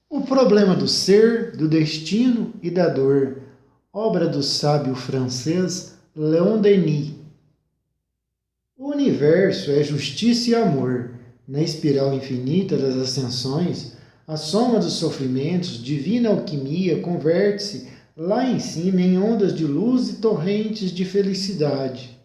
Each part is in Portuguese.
O problema do ser, do destino e da dor. Obra do sábio francês Leon Denis. O universo é justiça e amor. Na espiral infinita das ascensões, a soma dos sofrimentos, divina alquimia, converte-se lá em cima em ondas de luz e torrentes de felicidade.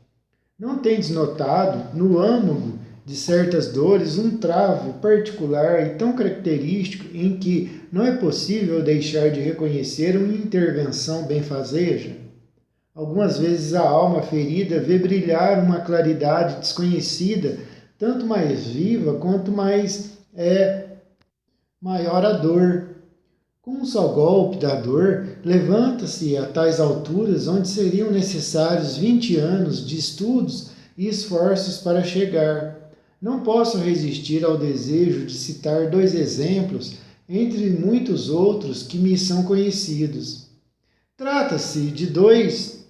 Não tendes notado, no âmago de certas dores, um travo particular e tão característico em que não é possível deixar de reconhecer uma intervenção benfazeja? Algumas vezes a alma ferida vê brilhar uma claridade desconhecida, tanto mais viva quanto mais maior a dor. Com um só golpe da dor, levanta-se a tais alturas onde seriam necessários 20 anos de estudos e esforços para chegar. Não posso resistir ao desejo de citar dois exemplos, entre muitos outros que me são conhecidos. Trata-se de dois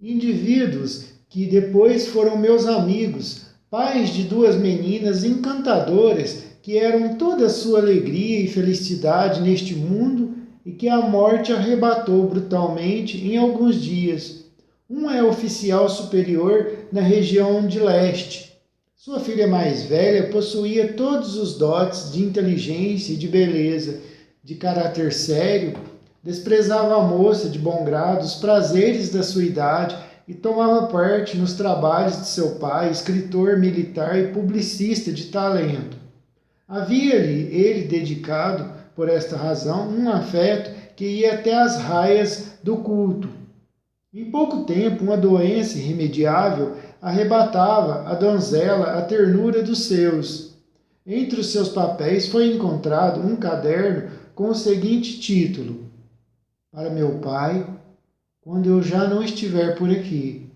indivíduos que depois foram meus amigos, pais de duas meninas encantadoras que eram toda a sua alegria e felicidade neste mundo e que a morte arrebatou brutalmente em alguns dias. Um é oficial superior na região de leste. Sua filha mais velha possuía todos os dotes de inteligência e de beleza, de caráter sério, desprezava a moça de bom grado os prazeres da sua idade e tomava parte nos trabalhos de seu pai, escritor, militar e publicista de talento. Havia-lhe ele dedicado, por esta razão, um afeto que ia até as raias do culto. Em pouco tempo, uma doença irremediável arrebatava à donzela a ternura dos seus. Entre os seus papéis foi encontrado um caderno com o seguinte título: Para meu pai, quando eu já não estiver por aqui.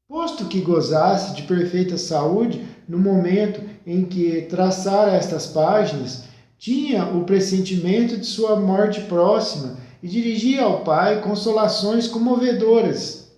Posto que gozasse de perfeita saúde no momento em que traçara estas páginas, tinha o pressentimento de sua morte próxima e dirigia ao pai consolações comovedoras.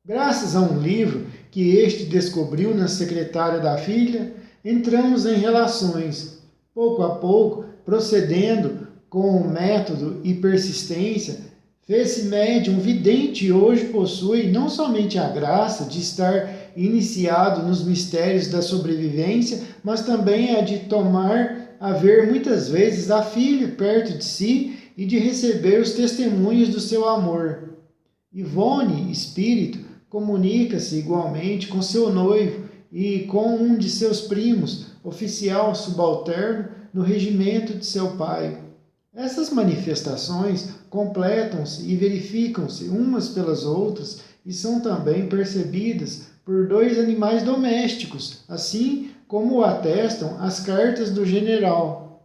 Graças a um livro que este descobriu na secretária da filha, entramos em relações. Pouco a pouco, procedendo com método e persistência, fez-se médium vidente e hoje possui não somente a graça de estar iniciado nos mistérios da sobrevivência, mas também a de tomar a ver muitas vezes a filha perto de si e de receber os testemunhos do seu amor. Ivone, espírito, comunica-se igualmente com seu noivo e com um de seus primos, oficial subalterno no regimento de seu pai. Essas manifestações completam-se e verificam-se umas pelas outras e são também percebidas por dois animais domésticos, assim como o atestam as cartas do general.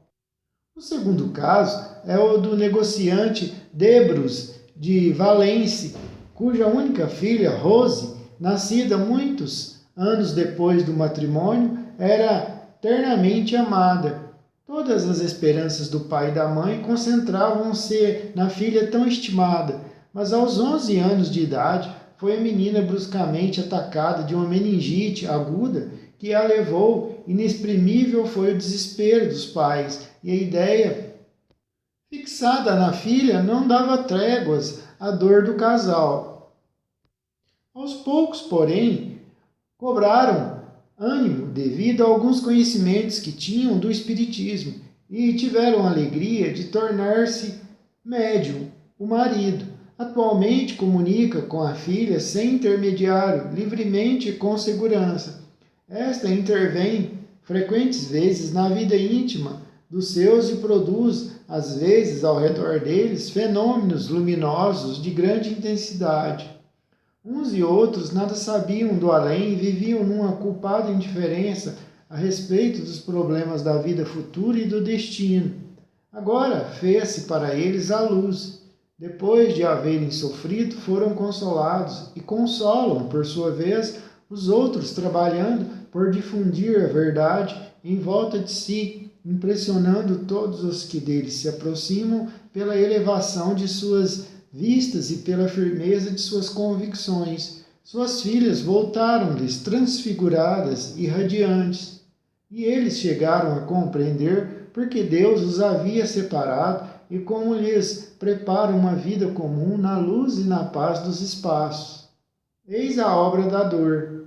O segundo caso é o do negociante Debros de Valence, cuja única filha, Rose, nascida muitos anos depois do matrimônio, era ternamente amada. Todas as esperanças do pai e da mãe concentravam-se na filha tão estimada, mas aos 11 anos de idade foi a menina bruscamente atacada de uma meningite aguda que a levou. Inexprimível foi o desespero dos pais e a ideia fixada na filha não dava tréguas à dor do casal. Aos poucos, porém, cobraram ânimo devido a alguns conhecimentos que tinham do espiritismo e tiveram a alegria de tornar-se médium. O marido atualmente comunica com a filha sem intermediário, livremente e com segurança. Esta intervém frequentes vezes na vida íntima dos seus e produz, às vezes, ao redor deles, fenômenos luminosos de grande intensidade. Uns e outros nada sabiam do além e viviam numa culpada indiferença a respeito dos problemas da vida futura e do destino. Agora fez-se para eles a luz. Depois de haverem sofrido, foram consolados e consolam, por sua vez, os outros, trabalhando por difundir a verdade em volta de si, impressionando todos os que deles se aproximam pela elevação de suas vistas e pela firmeza de suas convicções. Suas filhas voltaram-lhes transfiguradas e radiantes, e eles chegaram a compreender porque Deus os havia separado e como lhes prepara uma vida comum na luz e na paz dos espaços. Eis a obra da dor.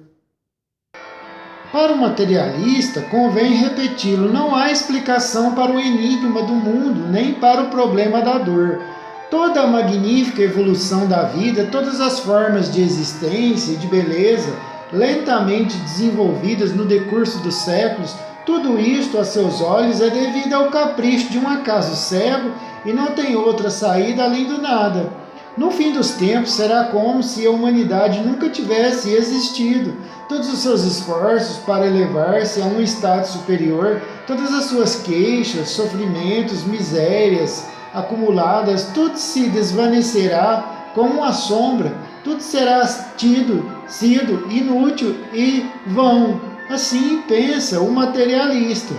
Para o materialista, convém repeti-lo, não há explicação para o enigma do mundo, nem para o problema da dor. Toda a magnífica evolução da vida, todas as formas de existência e de beleza, lentamente desenvolvidas no decurso dos séculos, tudo isto, a seus olhos, é devido ao capricho de um acaso cego e não tem outra saída além do nada. No fim dos tempos, será como se a humanidade nunca tivesse existido. Todos os seus esforços para elevar-se a um estado superior, todas as suas queixas, sofrimentos, misérias acumuladas, tudo se desvanecerá como uma sombra, tudo será sido inútil e vão. Assim pensa o materialista.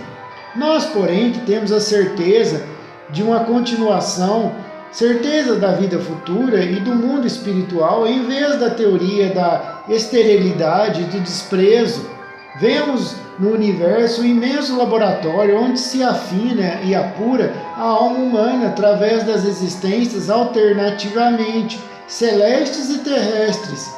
Nós, porém, que temos a certeza de uma continuação, certeza da vida futura e do mundo espiritual, em vez da teoria da esterilidade e do desprezo, vemos no universo um imenso laboratório onde se afina e apura a alma humana através das existências alternativamente celestes e terrestres.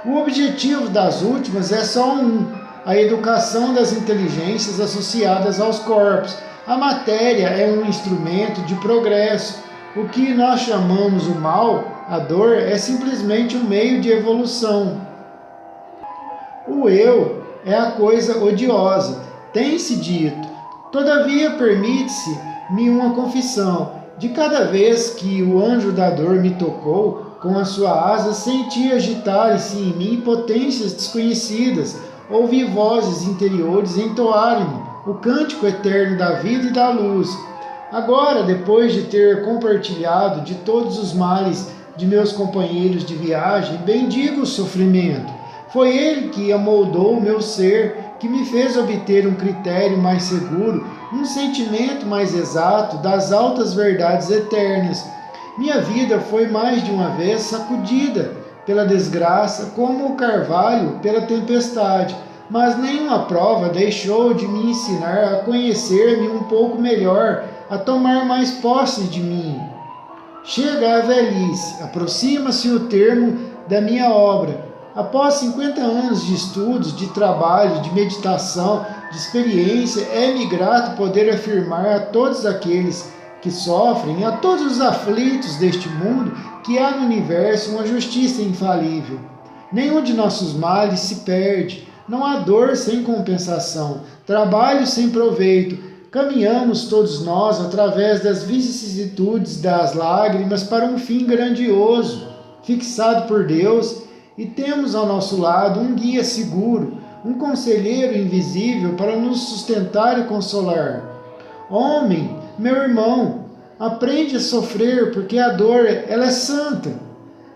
O objetivo das últimas é só um: a educação das inteligências associadas aos corpos. A matéria é um instrumento de progresso. O que nós chamamos o mal, a dor, é simplesmente um meio de evolução. O eu é a coisa odiosa, tem-se dito. Todavia, permite-se-me uma confissão. De cada vez que o anjo da dor me tocou, com a sua asa, senti agitarem-se em mim potências desconhecidas. Ouvi vozes interiores entoarem-me o cântico eterno da vida e da luz. Agora, depois de ter compartilhado de todos os males de meus companheiros de viagem, bendigo o sofrimento. Foi ele que amoldou o meu ser, que me fez obter um critério mais seguro, um sentimento mais exato das altas verdades eternas. Minha vida foi mais de uma vez sacudida pela desgraça, como o carvalho pela tempestade, mas nenhuma prova deixou de me ensinar a conhecer-me um pouco melhor, a tomar mais posse de mim. Chega a velhice, aproxima-se o termo da minha obra. Após 50 anos de estudos, de trabalho, de meditação, de experiência, é-me grato poder afirmar a todos aqueles que sofrem, a todos os aflitos deste mundo, que há no universo uma justiça infalível. Nenhum de nossos males se perde, não há dor sem compensação, trabalho sem proveito. Caminhamos todos nós através das vicissitudes das lágrimas para um fim grandioso, fixado por Deus, e temos ao nosso lado um guia seguro, um conselheiro invisível para nos sustentar e consolar. Homem, meu irmão, aprende a sofrer, porque a dor, ela é santa.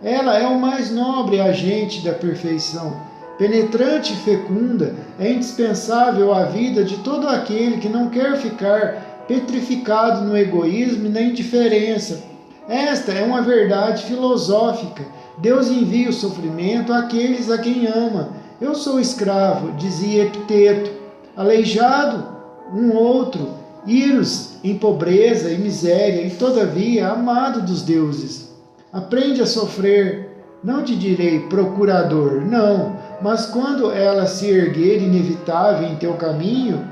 Ela é o mais nobre agente da perfeição. Penetrante e fecunda, é indispensável à vida de todo aquele que não quer ficar petrificado no egoísmo e na indiferença. Esta é uma verdade filosófica. Deus envia o sofrimento àqueles a quem ama. Eu sou escravo, dizia Epiteto, aleijado, um outro, iros em pobreza e miséria, e todavia amado dos deuses. Aprende a sofrer, não te direi procurador, não, mas quando ela se erguer inevitável em teu caminho,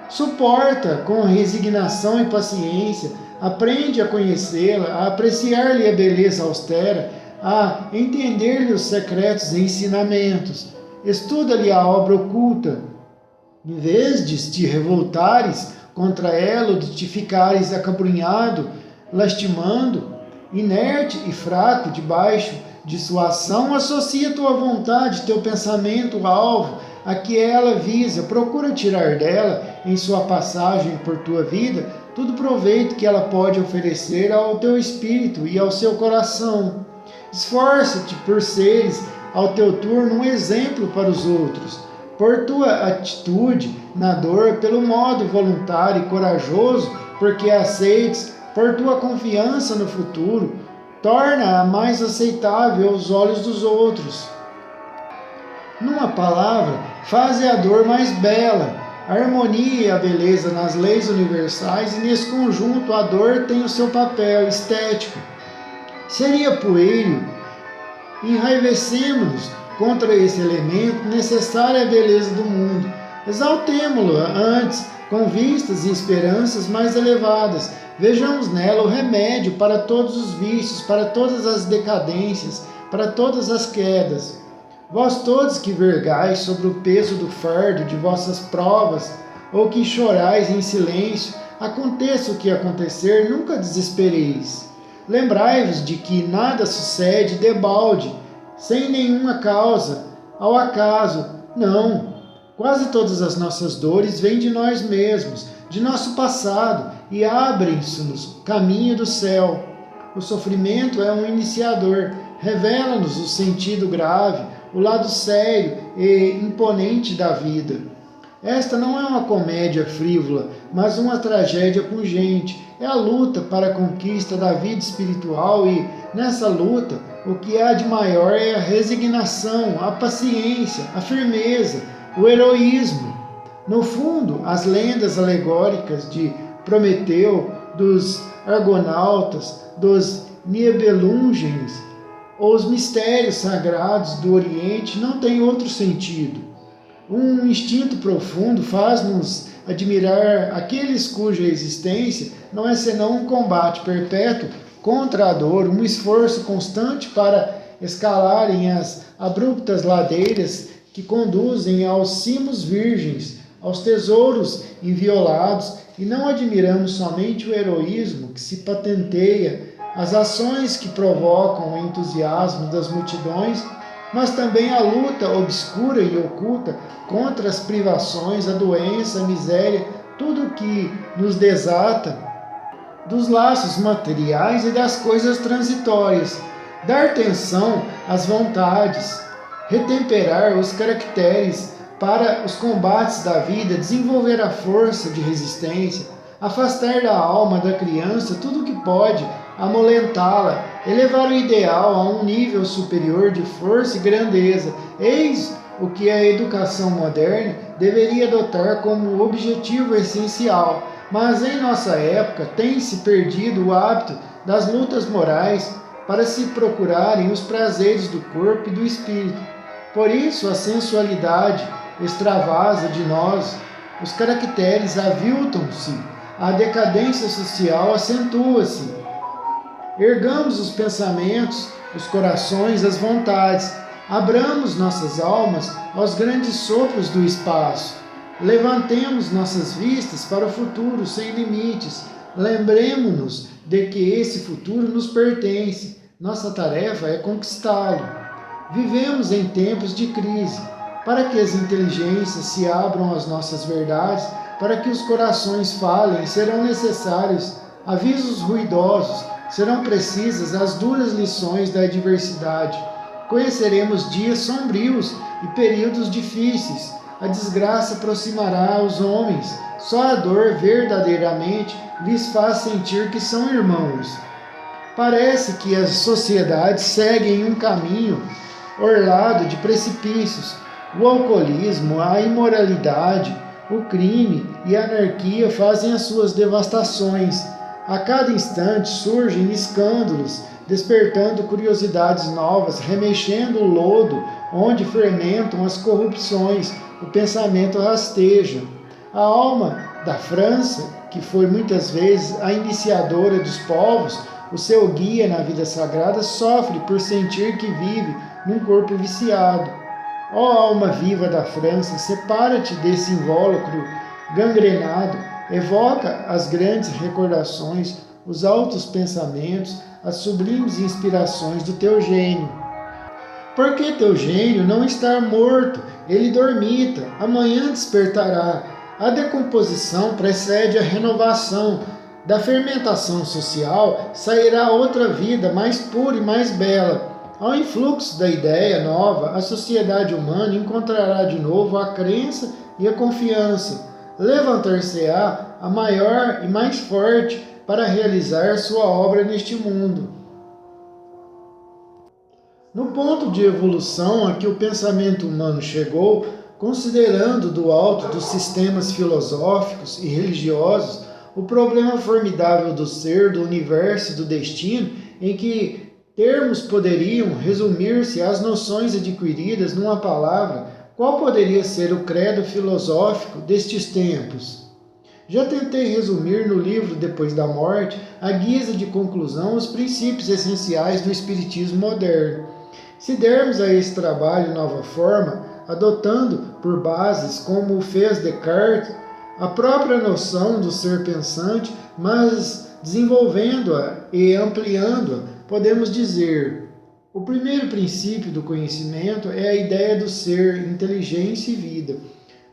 suporta com resignação e paciência, aprende a conhecê-la, a apreciar-lhe a beleza austera, a entender-lhe os secretos ensinamentos. Estuda-lhe a obra oculta. Em vez de te revoltares contra ela ou de te ficares acabrunhado, lastimando, inerte e fraco debaixo de sua ação, associa tua vontade, teu pensamento alvo, a que ela visa, procura tirar dela, em sua passagem por tua vida, todo proveito que ela pode oferecer ao teu espírito e ao seu coração. Esforça-te por seres, ao teu turno, um exemplo para os outros. Por tua atitude na dor, pelo modo voluntário e corajoso, porque a aceites, por tua confiança no futuro, torna-a mais aceitável aos olhos dos outros. Numa palavra, faze a dor mais bela. A harmonia e a beleza nas leis universais, e nesse conjunto a dor tem o seu papel estético. Seria pueril enraivecemos-nos contra esse elemento necessário à beleza do mundo. Exaltemo-la antes, com vistas e esperanças mais elevadas. Vejamos nela o remédio para todos os vícios, para todas as decadências, para todas as quedas. Vós todos que vergais sobre o peso do fardo de vossas provas, ou que chorais em silêncio, aconteça o que acontecer, nunca desespereis. Lembrai-vos de que nada sucede debalde, sem nenhuma causa, ao acaso. Não. Quase todas as nossas dores vêm de nós mesmos, de nosso passado, e abrem-se-nos caminho do céu. O sofrimento é um iniciador, revela-nos o sentido grave, o lado sério e imponente da vida. Esta não é uma comédia frívola, mas uma tragédia pungente. É a luta para a conquista da vida espiritual e, nessa luta, o que há de maior é a resignação, a paciência, a firmeza, o heroísmo. No fundo, as lendas alegóricas de Prometeu, dos Argonautas, dos Nibelungens, ou os mistérios sagrados do Oriente não têm outro sentido. Um instinto profundo faz-nos admirar aqueles cuja existência não é senão um combate perpétuo contra a dor, um esforço constante para escalarem as abruptas ladeiras que conduzem aos cimos virgens, aos tesouros inviolados, e não admiramos somente o heroísmo que se patenteia, as ações que provocam o entusiasmo das multidões, mas também a luta obscura e oculta contra as privações, a doença, a miséria, tudo que nos desata dos laços materiais e das coisas transitórias. Dar atenção às vontades, retemperar os caracteres para os combates da vida, desenvolver a força de resistência, afastar da alma da criança tudo o que pode amolentá-la, elevar o ideal a um nível superior de força e grandeza. Eis o que a educação moderna deveria adotar como objetivo essencial. Mas em nossa época tem-se perdido o hábito das lutas morais para se procurarem os prazeres do corpo e do espírito. Por isso a sensualidade extravasa de nós, os caracteres aviltam-se, a decadência social acentua-se. Ergamos os pensamentos, os corações, as vontades, abramos nossas almas aos grandes sopros do espaço, levantemos nossas vistas para o futuro sem limites, lembremo-nos de que esse futuro nos pertence, nossa tarefa é conquistá-lo. Vivemos em tempos de crise, para que as inteligências se abram às nossas verdades, para que os corações falem, serão necessários avisos ruidosos, serão precisas as duras lições da adversidade. Conheceremos dias sombrios e períodos difíceis. A desgraça aproximará os homens. Só a dor verdadeiramente lhes faz sentir que são irmãos. Parece que as sociedades seguem um caminho orlado de precipícios. O alcoolismo, a imoralidade, o crime e a anarquia fazem as suas devastações. A cada instante surgem escândalos, despertando curiosidades novas, remexendo o lodo onde fermentam as corrupções, o pensamento rasteja. A alma da França, que foi muitas vezes a iniciadora dos povos, o seu guia na vida sagrada, sofre por sentir que vive num corpo viciado. Ó alma viva da França, separa-te desse invólucro gangrenado, evoca as grandes recordações, os altos pensamentos, as sublimes inspirações do teu gênio. Porque teu gênio não está morto, ele dormita, amanhã despertará. A decomposição precede a renovação. Da fermentação social sairá outra vida mais pura e mais bela. Ao influxo da ideia nova, a sociedade humana encontrará de novo a crença e a confiança. Levantar-se-á a maior e mais forte para realizar sua obra neste mundo. No ponto de evolução a que o pensamento humano chegou, considerando do alto dos sistemas filosóficos e religiosos o problema formidável do ser, do universo e do destino, em que termos poderiam resumir-se às noções adquiridas numa palavra, qual poderia ser o credo filosófico destes tempos? Já tentei resumir no livro Depois da Morte, à guisa de conclusão, os princípios essenciais do espiritismo moderno. Se dermos a esse trabalho nova forma, adotando por bases, como o fez Descartes, a própria noção do ser pensante, mas desenvolvendo-a e ampliando-a, podemos dizer: o primeiro princípio do conhecimento é a ideia do ser, inteligência e vida.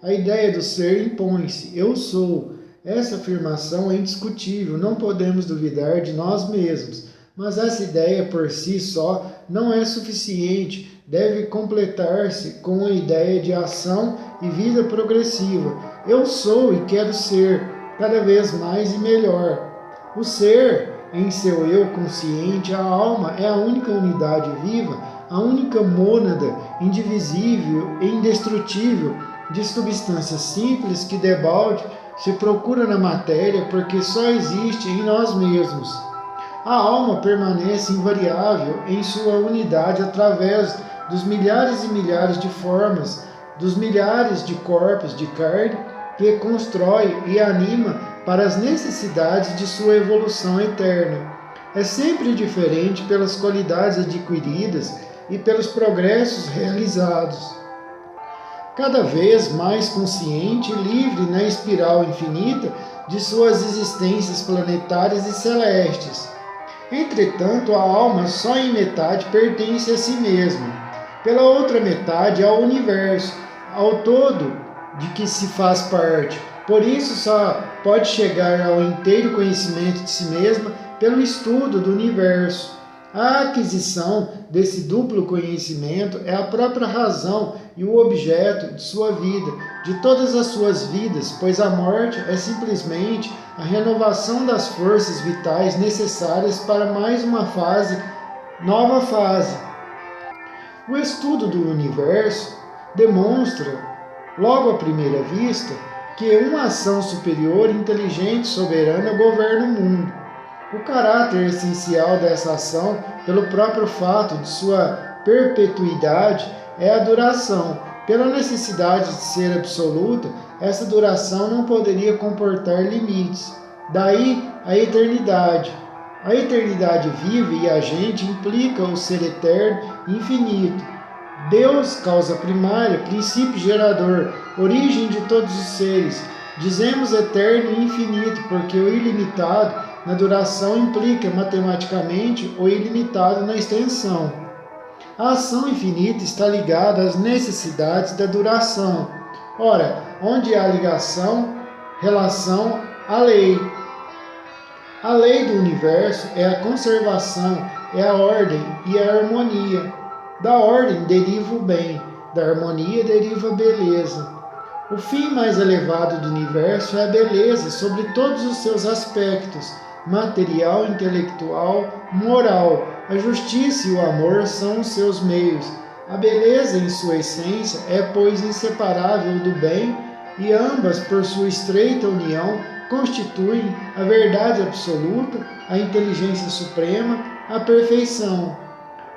A ideia do ser impõe-se: eu sou. Essa afirmação é indiscutível, não podemos duvidar de nós mesmos. Mas essa ideia por si só não é suficiente, deve completar-se com a ideia de ação e vida progressiva. Eu sou e quero ser, cada vez mais e melhor. O ser, em seu eu consciente, a alma é a única unidade viva, a única mônada indivisível e indestrutível de substâncias simples que debalde se procura na matéria porque só existe em nós mesmos. A alma permanece invariável em sua unidade através dos milhares e milhares de formas, dos milhares de corpos de carne que constrói e anima para as necessidades de sua evolução eterna. É sempre diferente pelas qualidades adquiridas e pelos progressos realizados. Cada vez mais consciente e livre na espiral infinita de suas existências planetárias e celestes. Entretanto, a alma só em metade pertence a si mesma, pela outra metade ao universo, ao todo de que se faz parte. Por isso só pode chegar ao inteiro conhecimento de si mesma pelo estudo do universo. A aquisição desse duplo conhecimento é a própria razão e o objeto de sua vida, de todas as suas vidas, pois a morte é simplesmente a renovação das forças vitais necessárias para mais uma nova fase. O estudo do universo demonstra, logo à primeira vista, que uma ação superior, inteligente, soberana governa o mundo. O caráter essencial dessa ação, pelo próprio fato de sua perpetuidade, é a duração. Pela necessidade de ser absoluta, essa duração não poderia comportar limites. Daí a eternidade. A eternidade viva e agente implica o ser eterno e infinito. Deus, causa primária, princípio gerador, origem de todos os seres. Dizemos eterno e infinito porque o ilimitado na duração implica matematicamente o ilimitado na extensão. A ação infinita está ligada às necessidades da duração. Ora, onde há relação à lei. A lei do universo é a conservação, é a ordem e a harmonia. Da ordem deriva o bem, da harmonia deriva a beleza. O fim mais elevado do universo é a beleza sobre todos os seus aspectos, material, intelectual, moral. A justiça e o amor são os seus meios. A beleza em sua essência é, pois, inseparável do bem, e ambas, por sua estreita união, constituem a verdade absoluta, a inteligência suprema, a perfeição.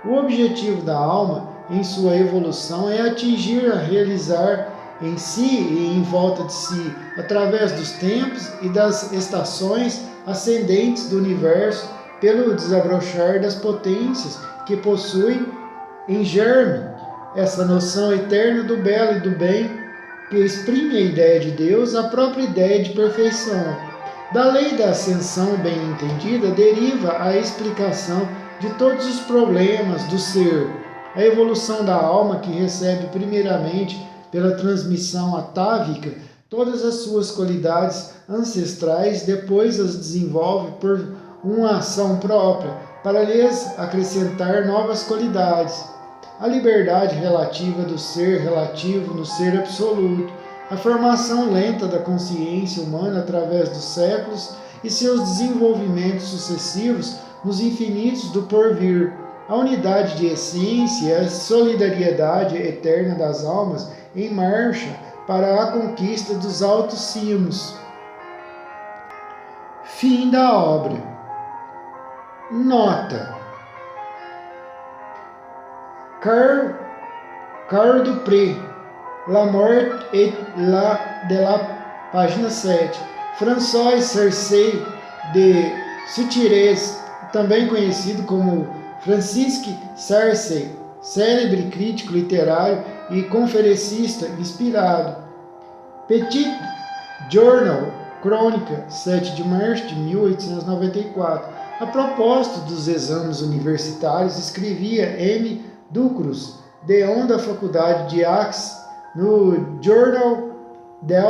O objetivo da alma, em sua evolução, é atingir a realizar em si e em volta de si, através dos tempos e das estações ascendentes do universo, pelo desabrochar das potências que possui em germe essa noção eterna do belo e do bem, que exprime a ideia de Deus, a própria ideia de perfeição. Da lei da ascensão bem entendida deriva a explicação de todos os problemas do ser, a evolução da alma que recebe primeiramente pela transmissão atávica todas as suas qualidades ancestrais, depois as desenvolve por uma ação própria, para lhes acrescentar novas qualidades. A liberdade relativa do ser relativo no ser absoluto, a formação lenta da consciência humana através dos séculos e seus desenvolvimentos sucessivos nos infinitos do porvir, a unidade de essência e a solidariedade eterna das almas em marcha para a conquista dos altos cimos. Fim da obra. Nota: Carl Dupré, La Mort et de la página 7. François Cersei de Sutirez, também conhecido como Francisque Cersei, célebre crítico literário e conferencista inspirado. Petit Journal, crônica, 7 de março de 1894. A propósito dos exames universitários, escrevia M. Ducruz, deão da Faculdade de Aix, no Journal des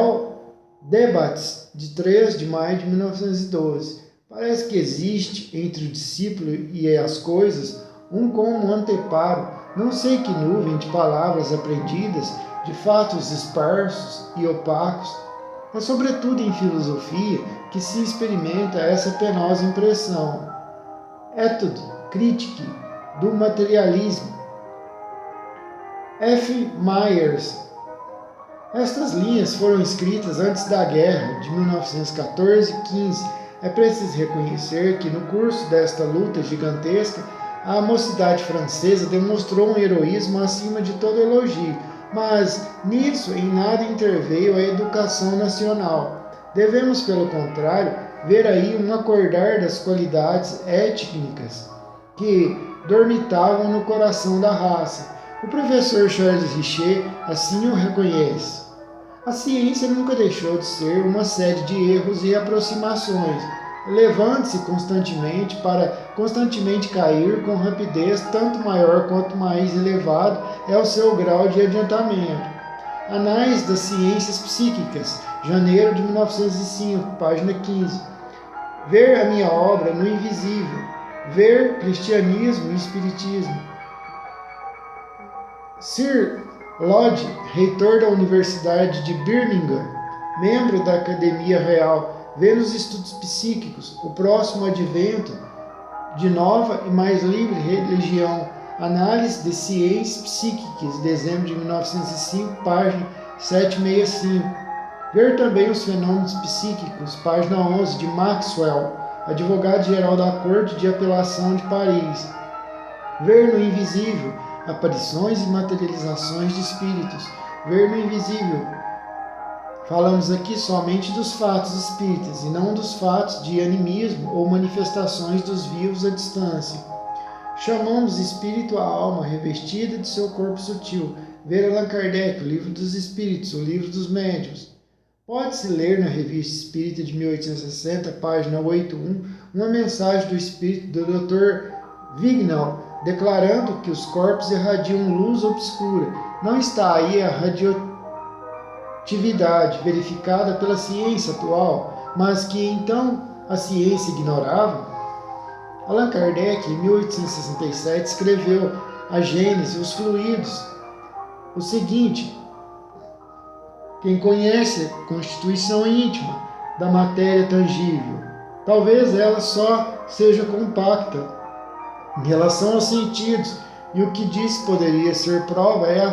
Débats, de 3 de maio de 1912. Parece que existe entre o discípulo e as coisas um como anteparo, não sei que nuvem de palavras aprendidas, de fatos esparsos e opacos. É sobretudo em filosofia que se experimenta essa penosa impressão. Étude critique do materialismo. F. Myers. Estas linhas foram escritas antes da guerra de 1914-15. É preciso reconhecer que no curso desta luta gigantesca, a mocidade francesa demonstrou um heroísmo acima de todo elogio, mas nisso em nada interveio a educação nacional. Devemos, pelo contrário, ver aí um acordar das qualidades étnicas que dormitavam no coração da raça. O professor Charles Richer assim o reconhece. A ciência nunca deixou de ser uma série de erros e aproximações, levando-se constantemente para constantemente cair com rapidez tanto maior quanto mais elevado é o seu grau de adiantamento. Anais das Ciências Psíquicas, janeiro de 1905, página 15. Ver a minha obra no invisível, ver cristianismo e espiritismo. Sir Lodge, reitor da Universidade de Birmingham, membro da Academia Real, vê nos estudos psíquicos o próximo advento de nova e mais livre religião. Análise de Ciências Psíquicas, dezembro de 1905, página 765. Ver também os fenômenos psíquicos, página 11, de Maxwell, advogado-geral da Corte de Apelação de Paris. Ver no invisível, aparições e materializações de espíritos. Ver no invisível. Falamos aqui somente dos fatos espíritas e não dos fatos de animismo ou manifestações dos vivos à distância. Chamamos espírito a alma revestida de seu corpo sutil. Ver Allan Kardec, o Livro dos Espíritos, o Livro dos Médiuns. Pode-se ler na Revista Espírita de 1860, página 81, uma mensagem do espírito do Dr. Vignal, declarando que os corpos irradiam luz obscura. Não está aí a radioatividade verificada pela ciência atual, mas que então a ciência ignorava? Allan Kardec, em 1867, escreveu a Gênese, os fluidos, o seguinte: quem conhece a constituição íntima da matéria tangível, talvez ela só seja compacta em relação aos sentidos, e o que diz poderia ser prova é a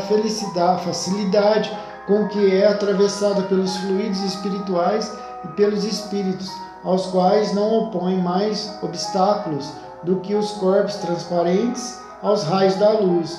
facilidade com que é atravessada pelos fluidos espirituais e pelos espíritos, aos quais não opõem mais obstáculos do que os corpos transparentes aos raios da luz.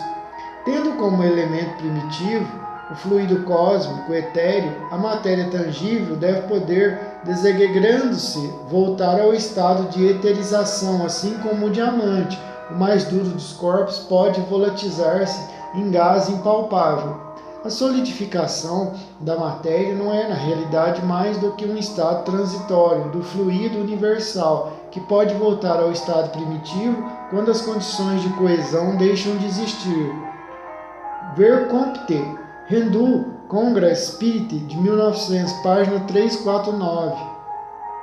Tendo como elemento primitivo o fluido cósmico etéreo, a matéria tangível deve poder, desintegrando-se, voltar ao estado de eterização, assim como o diamante, o mais duro dos corpos, pode volatilizar-se em gás impalpável. A solidificação da matéria não é, na realidade, mais do que um estado transitório do fluido universal, que pode voltar ao estado primitivo quando as condições de coesão deixam de existir. Ver Comte, Hindu Congress Spirit, de 1900, página 349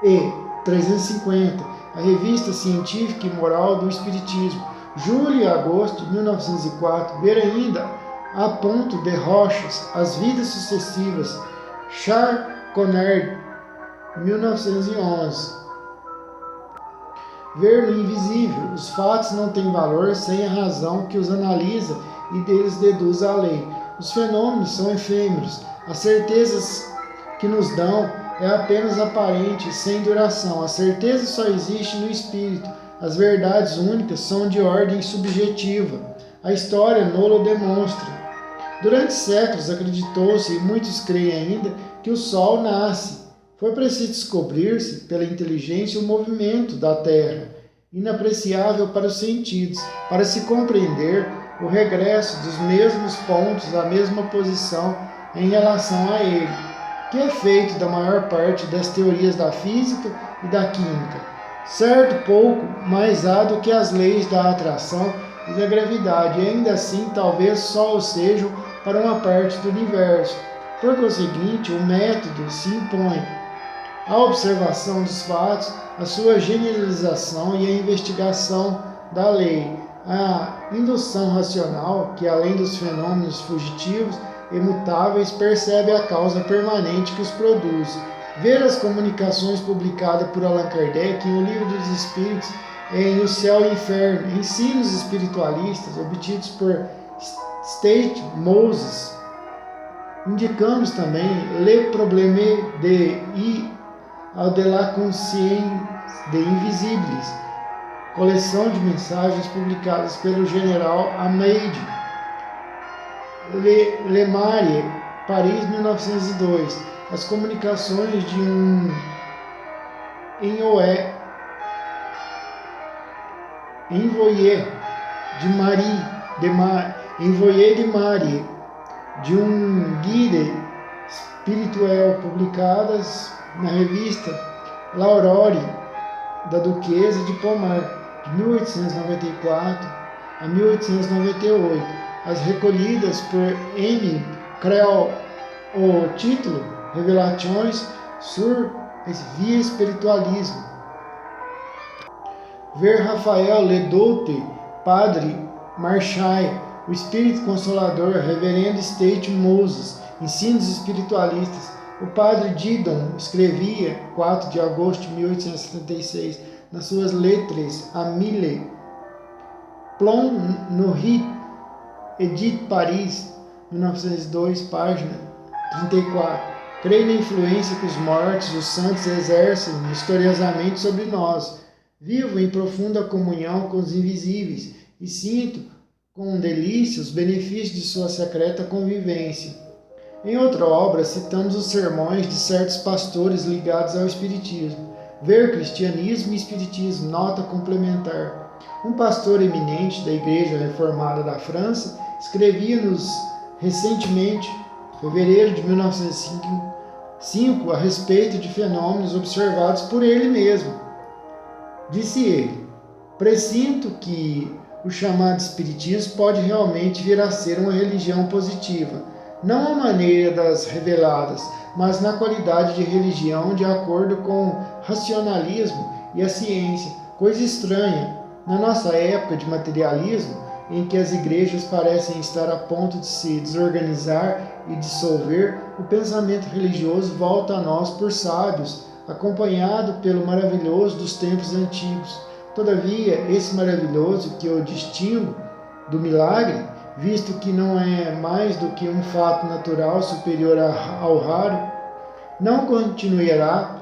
e 350, a Revista Científica e Moral do Espiritismo, julho e agosto de 1904. Ver ainda A Ponto de Rochas, As Vidas Sucessivas, Charles Conard, 1911. Ver no invisível, os fatos não têm valor sem a razão que os analisa e deles deduz a lei. Os fenômenos são efêmeros. As certezas que nos dão é apenas aparente, sem duração. A certeza só existe no espírito. As verdades únicas são de ordem subjetiva. A história nolo demonstra. Durante séculos acreditou-se, e muitos creem ainda, que o Sol nasce. Foi preciso descobrir-se, pela inteligência, o movimento da Terra, inapreciável para os sentidos, para se compreender o regresso dos mesmos pontos à mesma posição em relação a ele, que é feito da maior parte das teorias da física e da química, certo pouco mais há do que as leis da atração e da gravidade, e ainda assim talvez só o sejam para uma parte do universo. Por conseguinte, o método se impõe. A observação dos fatos, a sua generalização e a investigação da lei, a indução racional, que além dos fenômenos fugitivos, imutáveis, percebe a causa permanente que os produz. Ver as comunicações publicadas por Allan Kardec em O Livro dos Espíritos, em O Céu e o Inferno, ensinos espiritualistas obtidos por State Moses. Indicamos também Le Problème de la Conscience de Invisibles, coleção de mensagens publicadas pelo general Amédée Lemaire, Paris, 1902. As comunicações de um envoyé de Marie, de um guide espirituel, publicadas na revista L'Aurore da Duquesa de Pomar, de 1894 a 1898, as recolhidas por M. Creel, o título Revelações sur via Espiritualismo. Ver Rafael Ledoute, Padre Marchais, o Espírito Consolador, Reverendo State Moses, Ensinos Espiritualistas. O Padre Didon escrevia, 4 de agosto de 1876, nas suas letras a 1000, Plomb no Rit, Edit Paris, 1902, página 34. Creio na influência que os mortos, os santos exercem misteriosamente sobre nós. Vivo em profunda comunhão com os invisíveis e sinto com delícia os benefícios de sua secreta convivência. Em outra obra, citamos os sermões de certos pastores ligados ao Espiritismo. Ver Cristianismo e Espiritismo, nota complementar. Um pastor eminente da Igreja Reformada da França escrevia-nos recentemente, em fevereiro de 1905, a respeito de fenômenos observados por ele mesmo. Disse ele: presinto que o chamado Espiritismo pode realmente vir a ser uma religião positiva, não à maneira das reveladas, mas na qualidade de religião de acordo com o racionalismo e a ciência, coisa estranha. Na nossa época de materialismo, em que as igrejas parecem estar a ponto de se desorganizar e dissolver, o pensamento religioso volta a nós por sábios, acompanhado pelo maravilhoso dos tempos antigos. Todavia, esse maravilhoso que eu distingo do milagre, visto que não é mais do que um fato natural superior ao raro, não continuará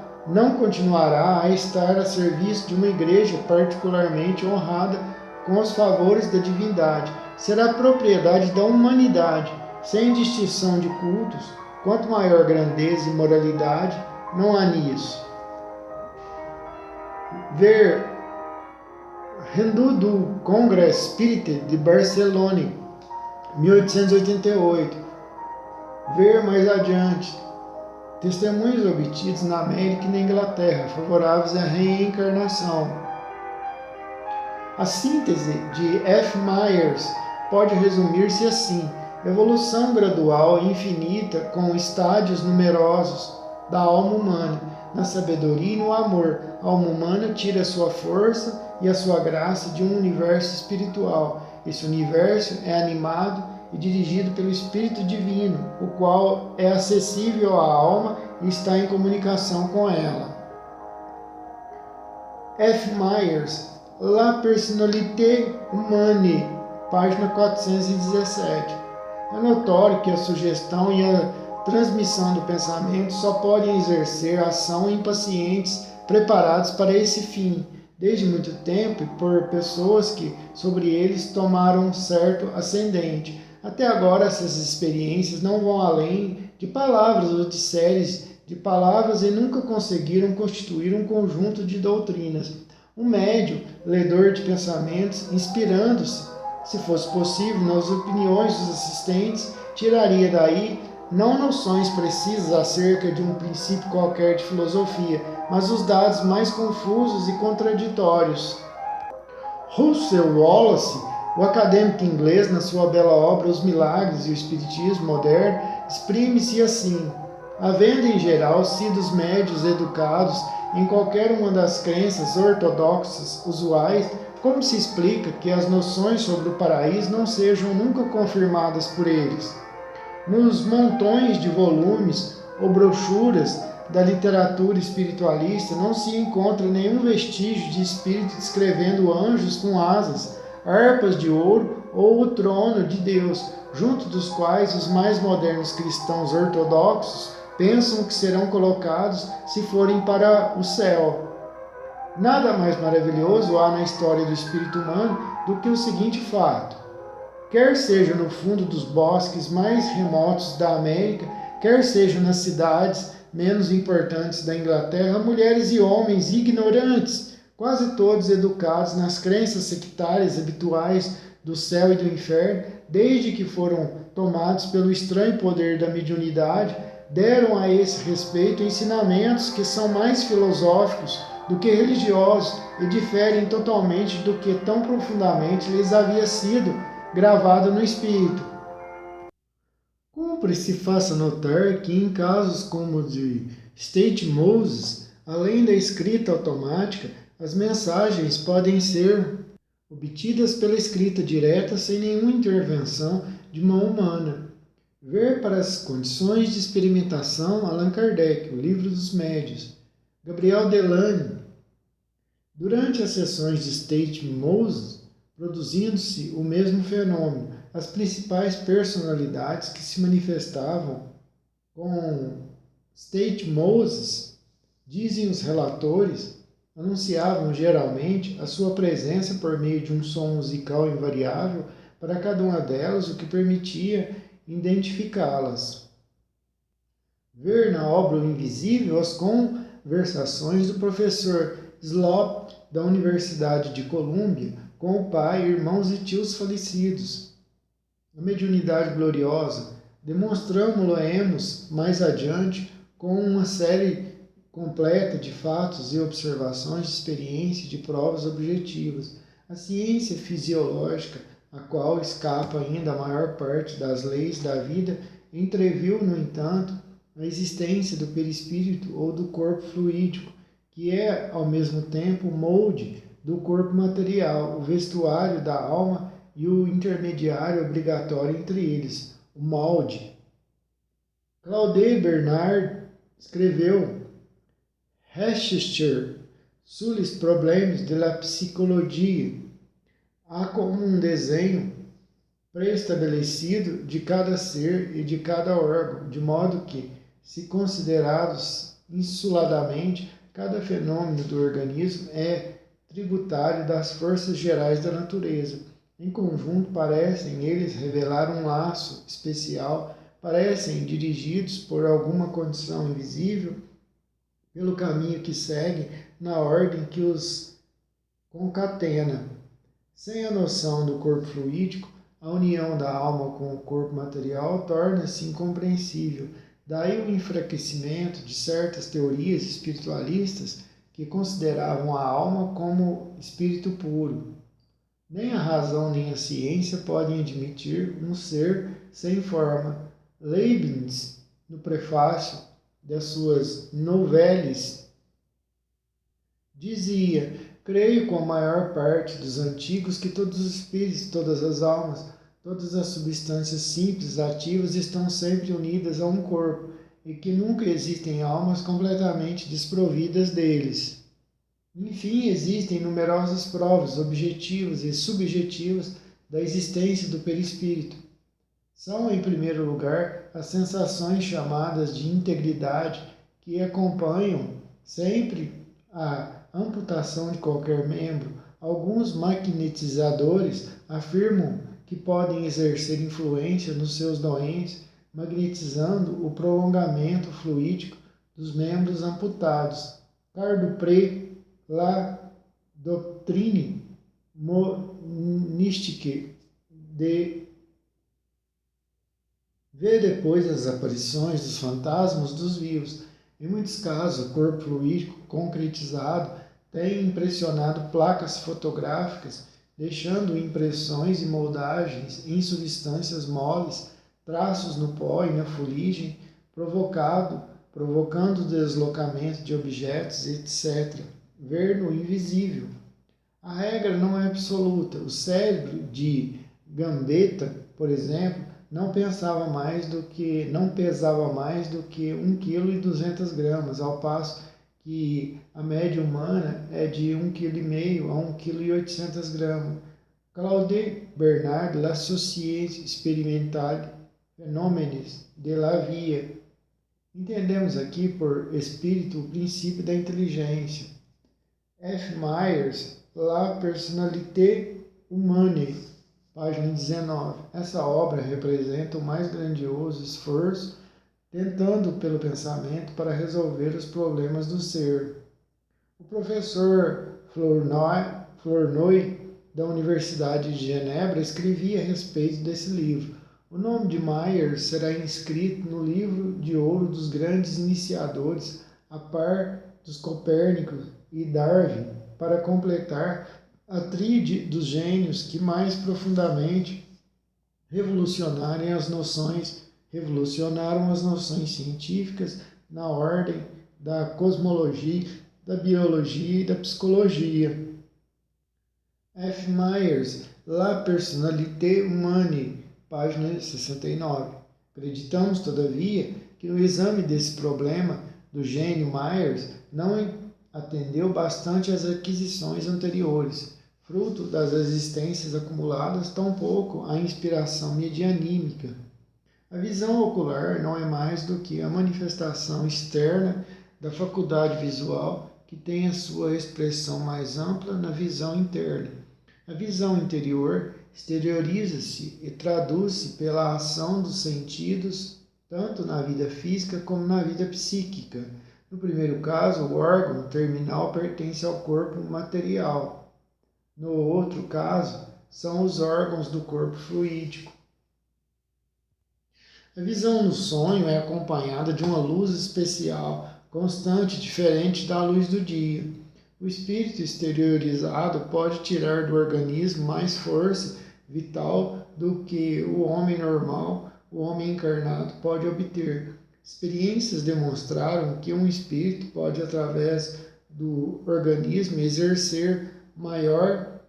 a estar a serviço de uma igreja particularmente honrada com os favores da divindade. Será propriedade da humanidade, sem distinção de cultos. Quanto maior grandeza e moralidade, não há nisso. Ver Rendu du Congrès Spirit de Barcelona, 1888. Ver mais adiante testemunhos obtidos na América e na Inglaterra, favoráveis à reencarnação. A síntese de F. Myers pode resumir-se assim: evolução gradual e infinita com estádios numerosos da alma humana, na sabedoria e no amor. A alma humana tira a sua força e a sua graça de um universo espiritual. Esse universo é animado e dirigido pelo Espírito Divino, o qual é acessível à alma e está em comunicação com ela. F. Myers, La Personnalité Humaine, página 417. É notório que a sugestão e a transmissão do pensamento só podem exercer ação em pacientes preparados para esse fim, desde muito tempo e por pessoas que sobre eles tomaram um certo ascendente. Até agora, essas experiências não vão além de palavras ou de séries de palavras e nunca conseguiram constituir um conjunto de doutrinas. Um médium, ledor de pensamentos, inspirando-se, se fosse possível, nas opiniões dos assistentes, tiraria daí não noções precisas acerca de um princípio qualquer de filosofia, mas os dados mais confusos e contraditórios. Russell Wallace, o acadêmico inglês, na sua bela obra Os Milagres e o Espiritismo Moderno, exprime-se assim: havendo em geral sido os médios educados em qualquer uma das crenças ortodoxas usuais, como se explica que as noções sobre o paraíso não sejam nunca confirmadas por eles? Nos montões de volumes ou brochuras da literatura espiritualista não se encontra nenhum vestígio de espírito descrevendo anjos com asas, harpas de ouro ou o trono de Deus, junto dos quais os mais modernos cristãos ortodoxos pensam que serão colocados se forem para o céu. Nada mais maravilhoso há na história do espírito humano do que o seguinte fato: quer seja no fundo dos bosques mais remotos da América, quer seja nas cidades menos importantes da Inglaterra, mulheres e homens ignorantes, quase todos educados nas crenças sectárias habituais do céu e do inferno, desde que foram tomados pelo estranho poder da mediunidade, deram a esse respeito ensinamentos que são mais filosóficos do que religiosos e diferem totalmente do que tão profundamente lhes havia sido gravado no espírito. Cumpre se faça notar que em casos como o de State Moses, além da escrita automática, as mensagens podem ser obtidas pela escrita direta sem nenhuma intervenção de mão humana. Ver para as condições de experimentação Allan Kardec, o Livro dos Médios. Gabriel Delany. Durante as sessões de State Moses, produzindo-se o mesmo fenômeno, as principais personalidades que se manifestavam com State Moses, dizem os relatores, anunciavam geralmente a sua presença por meio de um som musical invariável para cada uma delas, o que permitia identificá-las. Ver na obra O Invisível as conversações do professor Slop da Universidade de Colômbia com o pai, irmãos e tios falecidos. A mediunidade gloriosa, demonstramo-lo-emos mais adiante com uma série completa de fatos e observações de experiência e de provas objetivas. A ciência fisiológica, a qual escapa ainda a maior parte das leis da vida, entreviu, no entanto, a existência do perispírito ou do corpo fluídico, que é, ao mesmo tempo, o molde do corpo material, o vestuário da alma e o intermediário obrigatório entre eles, o molde. Claude Bernard escreveu Recherche sur les problèmes de la psychologie. Há como um desenho pré-estabelecido de cada ser e de cada órgão, de modo que, se considerados isoladamente, cada fenômeno do organismo é tributário das forças gerais da natureza. Em conjunto, parecem eles revelar um laço especial, parecem dirigidos por alguma condição invisível, pelo caminho que segue, na ordem que os concatena. Sem a noção do corpo fluídico, a união da alma com o corpo material torna-se incompreensível. Daí o enfraquecimento de certas teorias espiritualistas que consideravam a alma como espírito puro. Nem a razão nem a ciência podem admitir um ser sem forma. Leibniz, no prefácio das suas Noveles, dizia: creio com a maior parte dos antigos que todos os espíritos, todas as almas, todas as substâncias simples ativas estão sempre unidas a um corpo e que nunca existem almas completamente desprovidas deles. Enfim, existem numerosas provas objetivas e subjetivas da existência do perispírito. São, em primeiro lugar, as sensações chamadas de integridade que acompanham sempre a amputação de qualquer membro. Alguns magnetizadores afirmam que podem exercer influência nos seus doentes, magnetizando o prolongamento fluídico dos membros amputados. Cardupré, La Doctrine Monistique de vê depois as aparições dos fantasmas dos vivos. Em muitos casos, o corpo fluídico concretizado tem impressionado placas fotográficas, deixando impressões e moldagens em substâncias moles, traços no pó e na fuligem, provocando o deslocamento de objetos, etc. Ver no invisível. A regra não é absoluta. O cérebro de Gambetta, por exemplo, não pesava mais do que 1,2 kg, ao passo que a média humana é de 1,5 kg a 1,8 kg. Claude Bernard, La Société Expérimentale Phénomènes de la Vie. Entendemos aqui por espírito o princípio da inteligência. F. Myers, La Personnalité Humaine, página 19. Essa obra representa o mais grandioso esforço tentando pelo pensamento para resolver os problemas do ser. O professor Flournoy, da Universidade de Genebra, escrevia a respeito desse livro. O nome de Myers será inscrito no livro de ouro dos grandes iniciadores, a par dos Copérnicos e Darwin, para completar a tríade dos gênios que mais profundamente revolucionaram as noções científicas na ordem da cosmologia, da biologia e da psicologia. F. Myers, La Personnalité Humaine, página 69. Acreditamos, todavia, que no exame desse problema do gênio Myers não atendeu bastante às aquisições anteriores, fruto das existências acumuladas, tampouco à inspiração medianímica. A visão ocular não é mais do que a manifestação externa da faculdade visual que tem a sua expressão mais ampla na visão interna. A visão interior exterioriza-se e traduz-se pela ação dos sentidos, tanto na vida física como na vida psíquica. No primeiro caso, o órgão terminal pertence ao corpo material. No outro caso, são os órgãos do corpo fluídico. A visão no sonho é acompanhada de uma luz especial, constante, diferente da luz do dia. O espírito exteriorizado pode tirar do organismo mais força vital do que o homem normal, o homem encarnado, pode obter. Experiências demonstraram que um espírito pode, através do organismo, exercer maior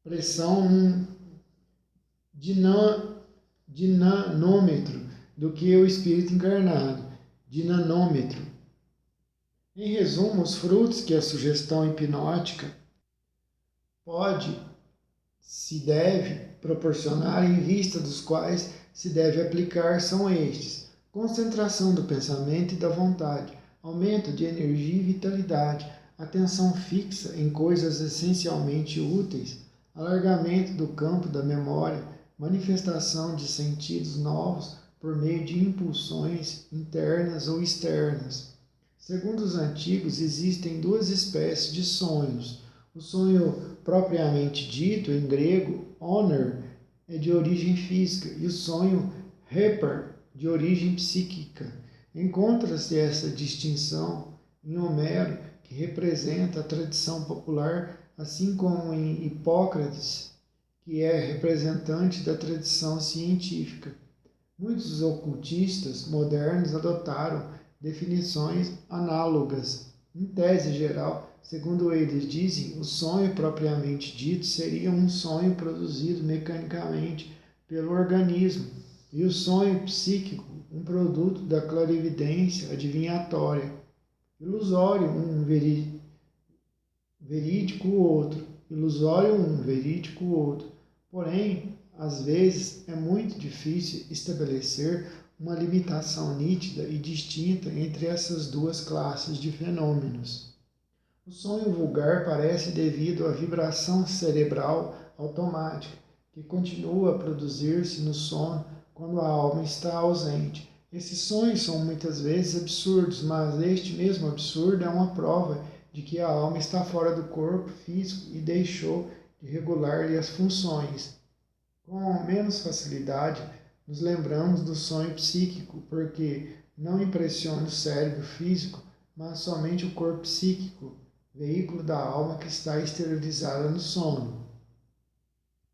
pressão de nanômetro do que o espírito encarnado, de nanômetro. Em resumo, os frutos que a sugestão hipnótica se deve proporcionar, em vista dos quais se deve aplicar, são estes: concentração do pensamento e da vontade, aumento de energia e vitalidade, atenção fixa em coisas essencialmente úteis, alargamento do campo da memória, manifestação de sentidos novos por meio de impulsões internas ou externas. Segundo os antigos, existem duas espécies de sonhos. O sonho propriamente dito, em grego, oner, é de origem física, e o sonho repar, de origem psíquica. Encontra-se essa distinção em Homero, que representa a tradição popular, assim como em Hipócrates, que é representante da tradição científica. Muitos ocultistas modernos adotaram definições análogas. Em tese geral, segundo eles dizem, o sonho propriamente dito seria um sonho produzido mecanicamente pelo organismo, e o sonho psíquico um produto da clarividência adivinhatória. Ilusório um, verídico o outro. Ilusório um, verídico o outro. Porém, Às vezes, é muito difícil estabelecer uma limitação nítida e distinta entre essas duas classes de fenômenos. O sonho vulgar parece devido à vibração cerebral automática, que continua a produzir-se no sono quando a alma está ausente. Esses sonhos são muitas vezes absurdos, mas este mesmo absurdo é uma prova de que a alma está fora do corpo físico e deixou de regular-lhe as funções. Com menos facilidade, nos lembramos do sonho psíquico, porque não impressiona o cérebro físico, mas somente o corpo psíquico, veículo da alma que está exteriorizada no sono.